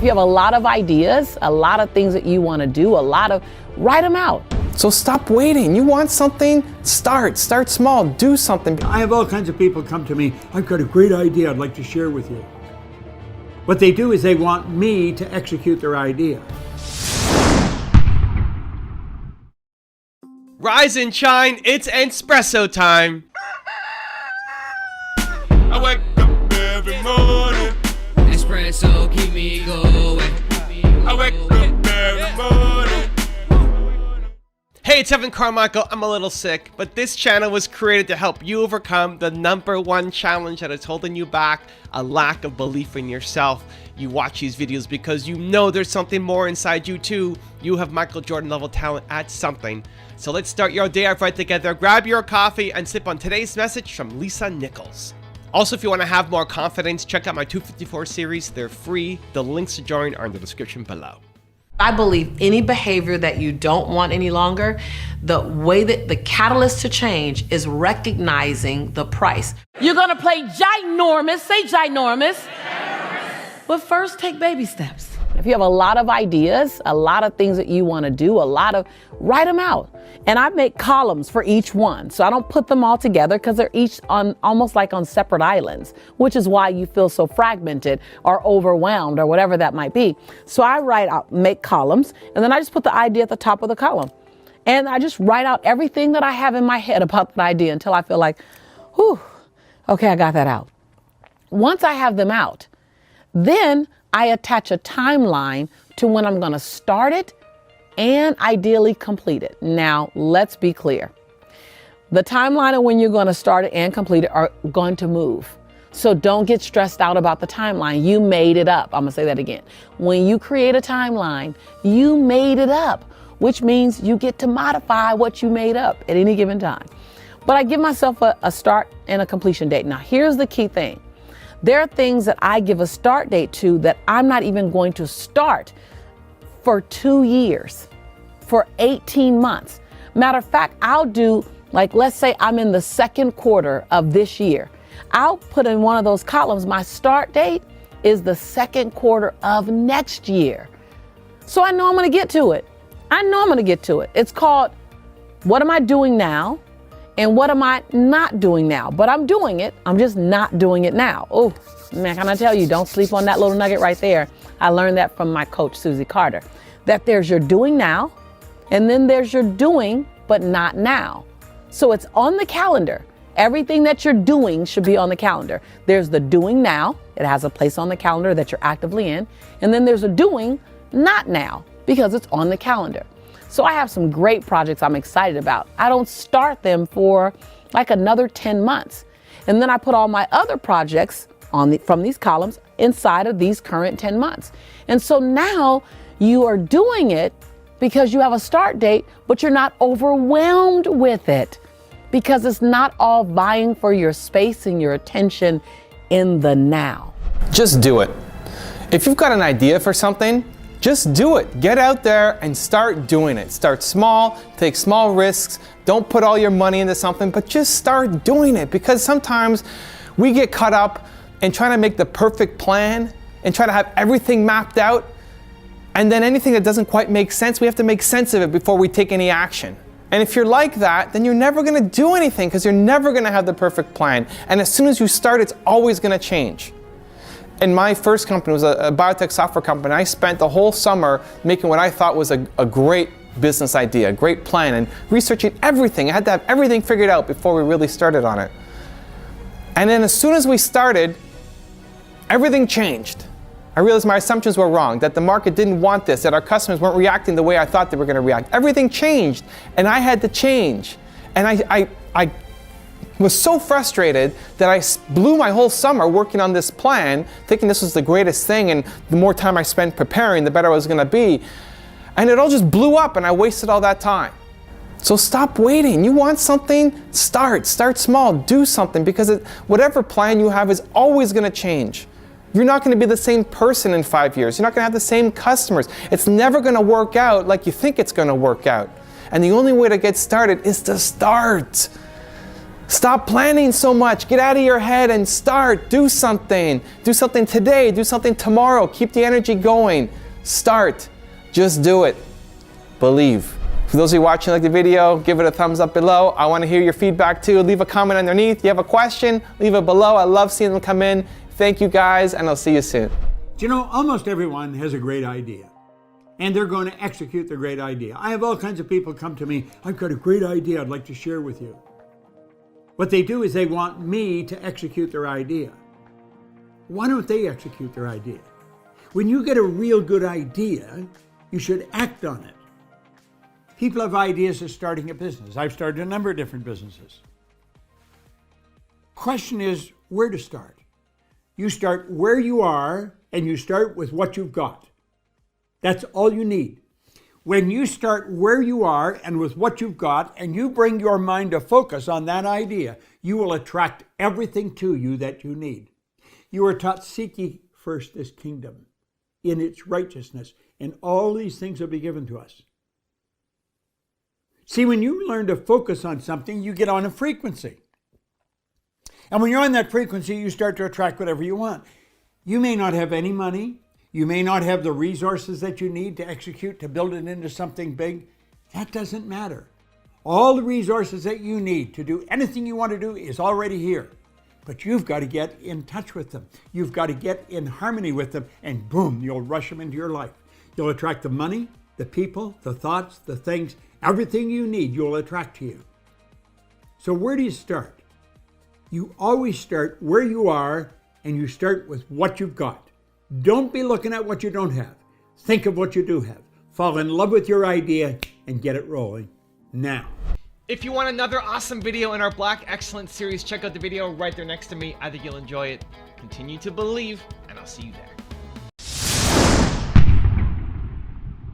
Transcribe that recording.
If you have a lot of ideas, a lot of things that you want to do, write them out. So stop waiting. You want something? Start small, do something. I have all kinds of people come to me, I've got a great idea I'd like to share with you. What they do is they want me to execute their idea. Rise and shine, it's Espresso time. I wake up every morning. Espresso keep me going. I wake up every morning. Hey, it's Carmichael. I'm a little sick, but this channel was created to help you overcome the #1 challenge that is holding you back, a lack of belief in yourself. You watch these videos because you know there's something more inside you too. You have Michael Jordan level talent at something. So let's start your day off right together. Grab your coffee and sip on today's message from Lisa Nichols. Also, if you want to have more confidence, check out my 254 series. They're free. The links to join are in the description below. I believe any behavior that you don't want any longer, the way that the catalyst to change is recognizing the price. You're gonna play ginormous, say ginormous, but first take baby steps. If you have a lot of ideas, a lot of things that you want to do, write them out. And I make columns for each one. So I don't put them all together because they're each almost like on separate islands, which is why you feel so fragmented or overwhelmed or whatever that might be. So I make columns, and then I just put the idea at the top of the column. And I just write out everything that I have in my head about the idea until I feel like, whew, okay, I got that out. Once I have them out, then I attach a timeline to when I'm going to start it and ideally complete it. Now, let's be clear. The timeline of when you're going to start it and complete it are going to move. So don't get stressed out about the timeline. You made it up. I'm going to say that again. When you create a timeline, you made it up, which means you get to modify what you made up at any given time. But I give myself a start and a completion date. Now, here's the key thing. There are things that I give a start date to that I'm not even going to start for 2 years, for 18 months. Matter of fact, I'll do, like, let's say I'm in the second quarter of this year. I'll put in one of those columns, my start date is the second quarter of next year. So I know I'm going to get to it. It's called, what am I doing now? And what am I not doing now? But I'm doing it. I'm just not doing it now. Oh, man, can I tell you, don't sleep on that little nugget right there. I learned that from my coach, Susie Carter, that there's your doing now, and then there's your doing, but not now. So it's on the calendar. Everything that you're doing should be on the calendar. There's the doing now. It has a place on the calendar that you're actively in. And then there's a doing not now because it's on the calendar. So I have some great projects I'm excited about. I don't start them for like another 10 months. And then I put all my other projects from these columns inside of these current 10 months. And so now you are doing it because you have a start date, but you're not overwhelmed with it because it's not all vying for your space and your attention in the now. Just do it. If you've got an idea for something, just do it. Get out there and start doing it. Start small, take small risks. Don't put all your money into something, but just start doing it, because sometimes we get caught up in trying to make the perfect plan and try to have everything mapped out. And then anything that doesn't quite make sense, we have to make sense of it before we take any action. And if you're like that, then you're never going to do anything because you're never going to have the perfect plan. And as soon as you start, it's always going to change. And my first company was a biotech software company. I spent the whole summer making what I thought was a great business idea, a great plan, and researching everything. I had to have everything figured out before we really started on it. And then as soon as we started, everything changed. I realized my assumptions were wrong, that the market didn't want this, that our customers weren't reacting the way I thought they were going to react. Everything changed, and I had to change. And I was so frustrated that I blew my whole summer working on this plan, thinking this was the greatest thing, and the more time I spent preparing, the better I was going to be. And it all just blew up, and I wasted all that time. So stop waiting. You want something? Start small, do something, because whatever plan you have is always going to change. You're not going to be the same person in 5 years. You're not going to have the same customers. It's never going to work out like you think it's going to work out. And the only way to get started is to start. Stop planning so much. Get out of your head and start. Do something. Do something today. Do something tomorrow. Keep the energy going. Start. Just do it. Believe. For those of you watching, like the video, give it a thumbs up below. I want to hear your feedback too. Leave a comment underneath. If you have a question, leave it below. I love seeing them come in. Thank you guys, and I'll see you soon. Do you know, almost everyone has a great idea, and they're going to execute their great idea. I have all kinds of people come to me, I've got a great idea I'd like to share with you. What they do is they want me to execute their idea. Why don't they execute their idea? When you get a real good idea, you should act on it. People have ideas of starting a business. I've started a number of different businesses. Question is where to start. You start where you are, and you start with what you've got. That's all you need. When you start where you are and with what you've got, and you bring your mind to focus on that idea, you will attract everything to you that you need. You are taught, seek ye first this kingdom in its righteousness, and all these things will be given to us. See, when you learn to focus on something, you get on a frequency. And when you're on that frequency, you start to attract whatever you want. You may not have any money. You may not have the resources that you need to execute, to build it into something big. That doesn't matter. All the resources that you need to do anything you want to do is already here. But you've got to get in touch with them. You've got to get in harmony with them, and boom, you'll rush them into your life. You'll attract the money, the people, the thoughts, the things, everything you need, you'll attract to you. So where do you start? You always start where you are, and you start with what you've got. Don't be looking at what you don't have. Think of what you do have. Fall in love with your idea and get it rolling now. If you want another awesome video in our Black Excellence series, check out the video right there next to me. I think you'll enjoy it. Continue to believe, and I'll see you there.